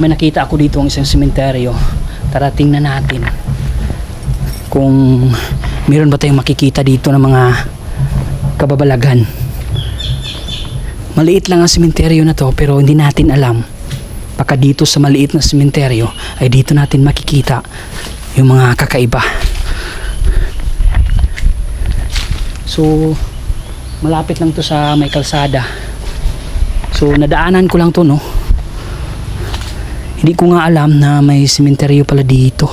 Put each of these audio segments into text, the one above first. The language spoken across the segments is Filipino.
may nakita ako dito ang isang sementeryo. Tara tingnan natin kung meron ba tayong makikita dito ng mga kababalagan. Maliit lang ang sementeryo na to, pero hindi natin alam baka dito sa maliit na sementeryo ay dito natin makikita yung mga kakaiba. So malapit lang to sa may kalsada. So nadaanan ko lang to, no. Hindi ko nga alam na may sementeryo pala dito.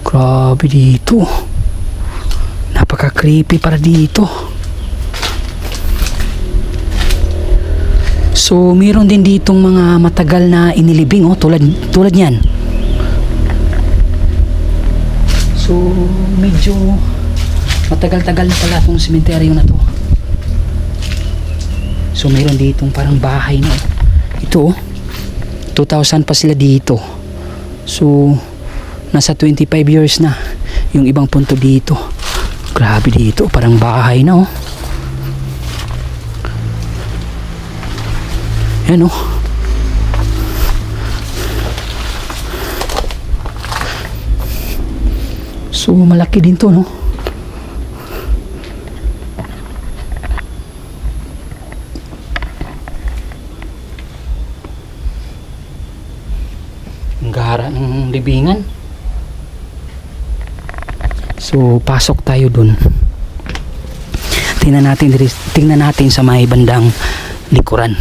Grabe dito. Napaka creepy para dito. So mayroon din ditong mga matagal na inilibing, oh, tulad niyan. So medyo matagal-tagal na pala itong sementeryo na to. So mayroon ditong parang bahay na, ito, 2000 pa sila dito. So nasa 25 years na yung ibang punto dito. Grabe dito, parang bahay na, oh. Yan, oh. So malaki din to, no. Ang gara ng libingan. So pasok tayo dun. Tingnan natin sa may bandang likuran.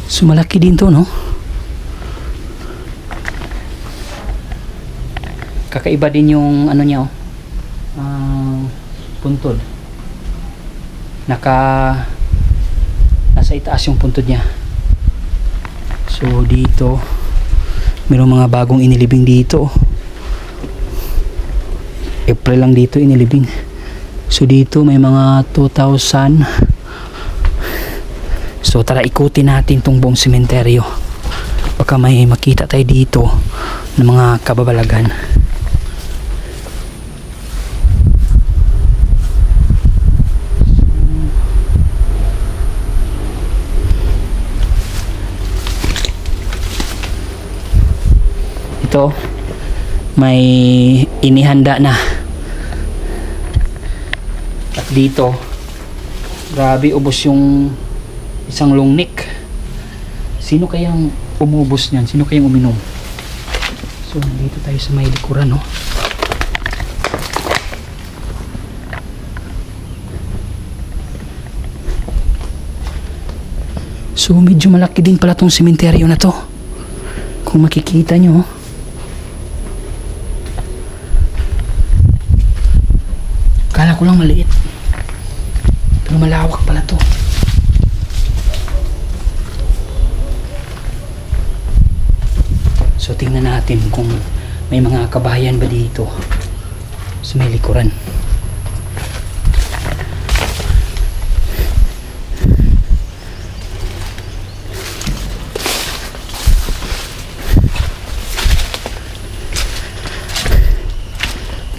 So malaki din to, no. Kakaiba din yung ano niya, oh. Puntod. Nasa itaas yung puntod niya. So dito mayroong mga bagong inilibing dito. April lang dito inilibing. So dito may mga 2,000. So tara ikutin natin tong buong sementeryo. Baka may makita tayo dito ng mga kababalagan. Ito may inihanda na. At dito grabe, ubos yung isang long neck. Sino kayang umubos niyan? Sino kayang uminom? So dito tayo sa may likuran, no. So medyo malaki din pala tong sementeryo na to. Kung makikita nyo, kala ko lang maliit, pero malawak pala to. So tingnan natin kung may mga kabahayan ba dito sa may likuran.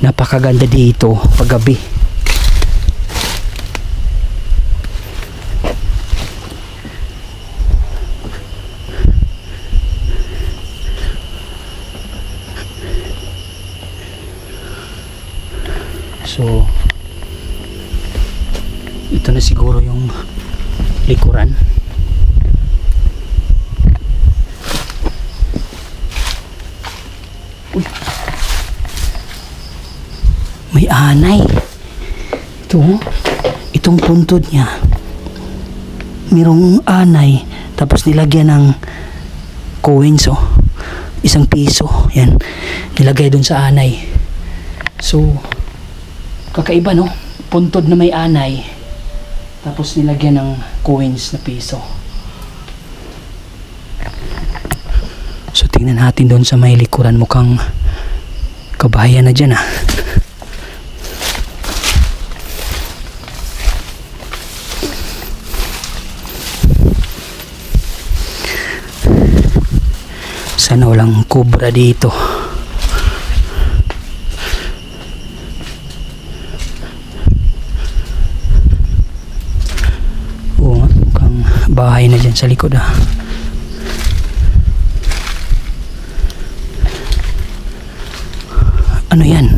Napakaganda dito paggabi. So ito na siguro yung likuran. Uy, may anay. Itong puntod niya, mayroong anay, tapos nilagyan ng coins, oh, 1 piso, yan, nilagay dun sa anay. So kakaiba, no, puntod na may anay tapos nilagyan ng coins na piso. So tingnan natin doon sa may likuran, mukhang kabahayan na dyan, ah. Sana walang cobra dito. bahay na dyan sa likod ah. Ano yan?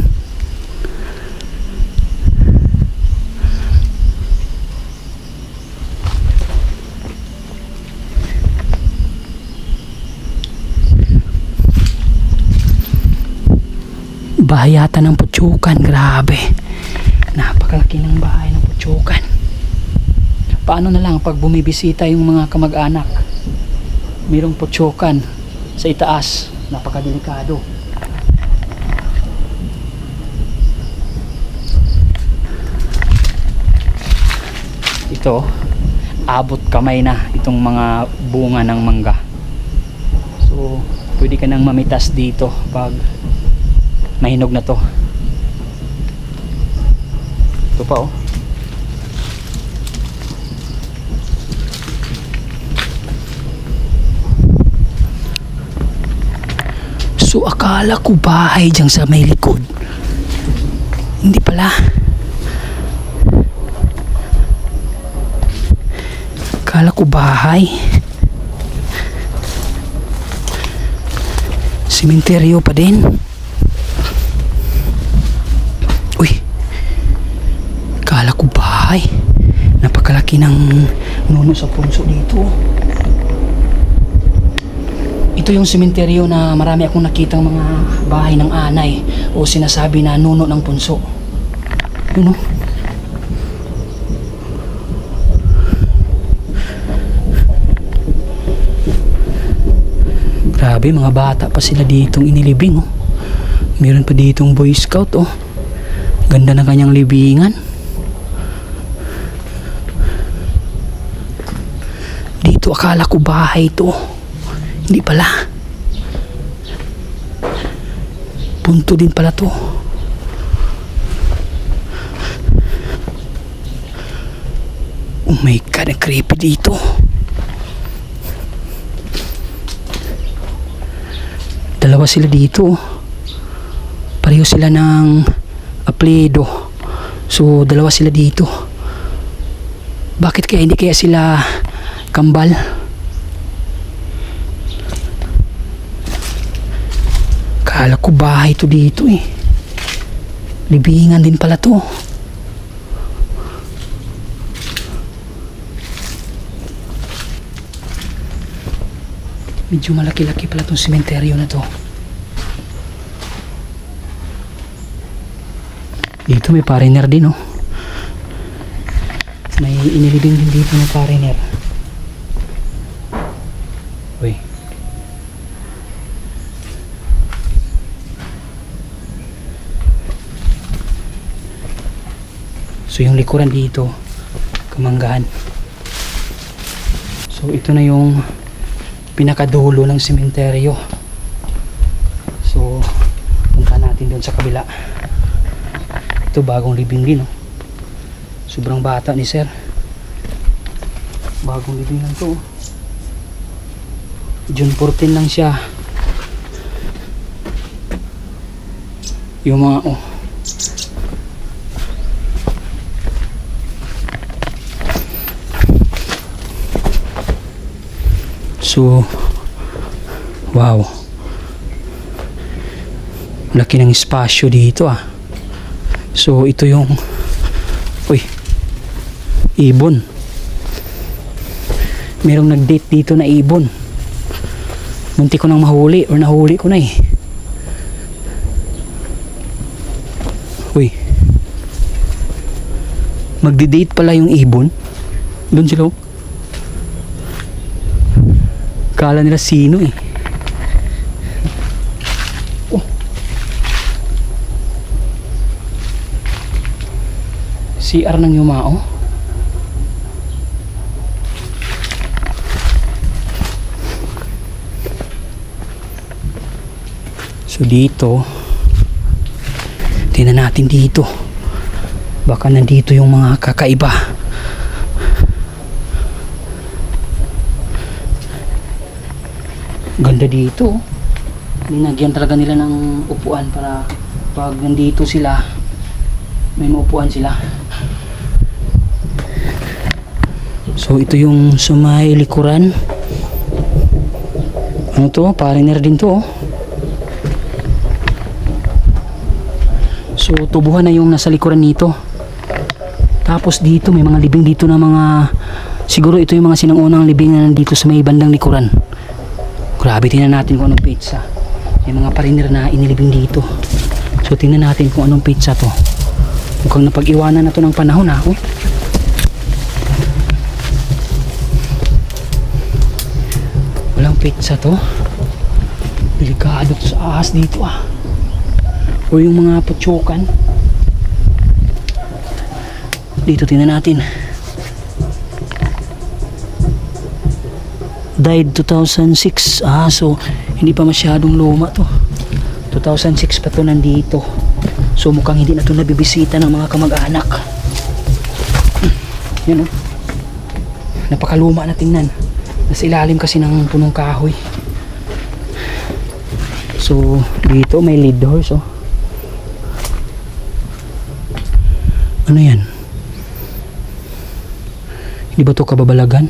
Bahay yata ng Putsukan. Grabe, napakalaki ng bahay ng Putsukan. Paano na lang pag bumibisita yung mga kamag-anak, mayroong Putsukan sa itaas, napakadelikado. Ito, abot kamay na itong mga bunga ng mangga. So pwede ka nang mamitas dito pag mahinog na to. Ito pa oh. So akala ko bahay dyan sa may likod, hindi pala. Akala ko bahay. Sementeryo pa din. Uy, akala ko bahay. Napakalaki ng nuno sa punso dito. Ito yung sementeryo na marami akong nakitang mga bahay ng anay o sinasabi na nuno ng punso. Yun o. Grabe, mga bata pa sila ditong inilibing oh. Meron pa ditong Boy Scout oh. Ganda ng kanyang libingan. Dito akala ko bahay to, hindi pala. Punto din pala to. Oh my God, ang creepy dito. Dalawa sila dito. Pareho sila ng apelyido. So dalawa sila dito. Bakit kaya hindi kaya sila kambal? Kala ko bahay to dito eh. Libingan din pala to. Medyo malaki-laki pala tong sementeryo na to. Dito may foreigner din oh. May inilibing din dito na foreigner. Uy. So yung likuran dito, kamanggahan. So ito na yung pinakadulo ng sementeryo. So punta natin doon sa kabila. Ito bagong libing din oh. Sobrang bata ni sir. Bagong libing lang to oh. June 14 lang siya. Yung mga oh. So wow, laki ng espasyo dito ah. So ito yung uy, ibon. Merong nag-date dito na ibon. Munti ko nang mahuli or nahuli ko na eh. Uy, magdi-date pala yung ibon. Doon sila oh. Kala nila sino eh. Oh. CR ng yumao. So dito, tingnan natin dito. Baka nandito yung mga kakaiba. Ganda dito. Linagyan talaga nila ng upuan para pag nandito sila may maupuan sila. So ito yung sumay likuran. Ano to? Foreigner din to. So tubuhan na yung nasa likuran nito. Tapos dito may mga libing dito na mga, siguro ito yung mga sinangunang libing na nandito sa may bandang likuran. Grabe, tingnan natin kung anong pizza. May mga foreigner na inilibing dito. So tingnan natin kung anong pizza to. Mukhang napag-iwanan na to ng panahon ha. Uy. Walang pizza to. Delikado to sa ahas dito ah. O yung mga putsukan. Dito tingnan natin. Died 2006. So hindi pa masyadong luma to. 2006 pa to nandito. So mukhang hindi na to nabibisita ng mga kamag-anak. Yan napakaluma na tingnan. Nasa ilalim kasi ng punong kahoy. So dito may lead horse Ano yan? Hindi ba to kababalagan?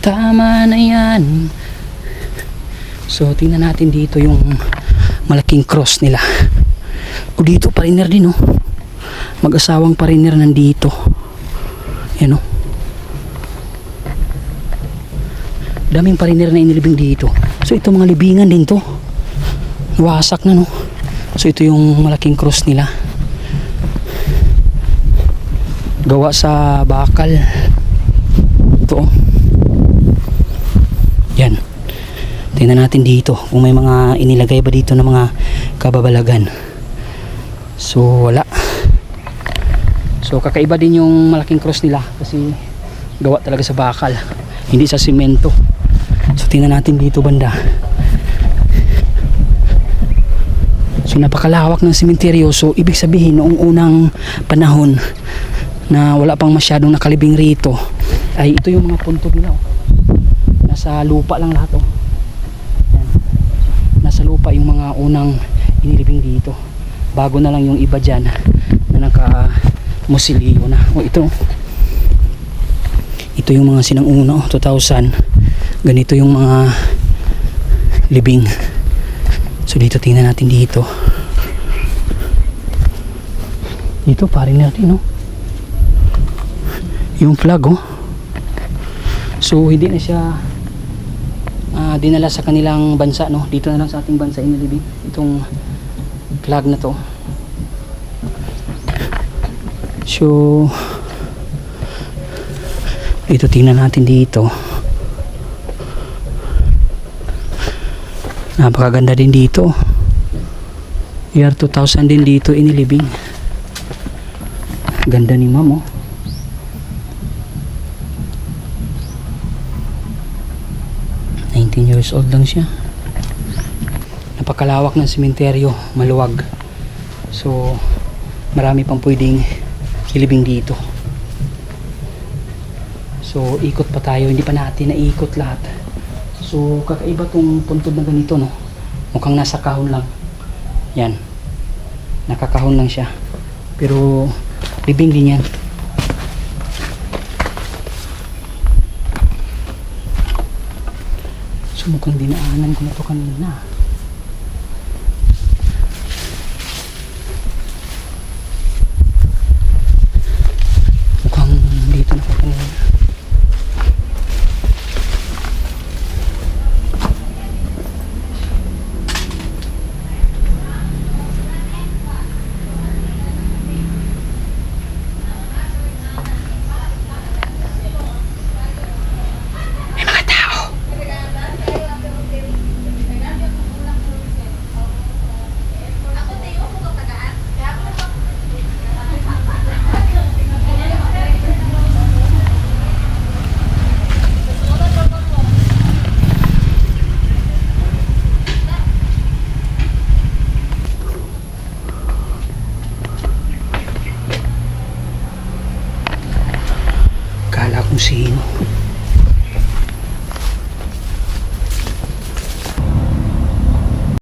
Tama na yan. So tingnan natin dito yung malaking cross nila. O dito pariner din mag-asawang pariner nandito. Yan daming pariner na inilibing dito. So ito mga libingan din to. Wasak na So ito yung malaking cross nila. Gawa sa bakal. Ito Yan. Tingnan natin dito kung may mga inilagay ba dito ng mga kababalagan. So wala. So kakaiba din yung malaking cross nila kasi gawa talaga sa bakal, hindi sa simento. So tingnan natin dito banda. So napakalawak ng sementeryo. So ibig sabihin noong unang panahon na wala pang masyadong nakalibing rito ay ito yung mga puntod nila nasa lupa lang lahat Yan. Nasa lupa yung mga unang inilibing dito, bago na lang yung iba dyan na naka musilyo na. Ito yung mga sinanguna 2000. Ganito yung mga libing. So dito tingnan natin dito. Dito pariner din yung flag So hindi na siya dinala sa kanilang bansa dito na lang sa ating bansa inilibing itong flag na to. So dito tingnan natin dito. Napakaganda din dito. Year 2000 din dito inilibing. Ganda ni ma'am 19 years old lang siya. Napakalawak ng sementeryo, maluwag. So marami pang pwedeng ilibing dito. So ikot pa tayo, hindi pa natin naikot lahat. So kakaiba tong puntod na ganito mukhang nasa kahon lang. Yan, nakakahon lang siya, pero libing din yan. So mukhang dinaanan ko na to kanina.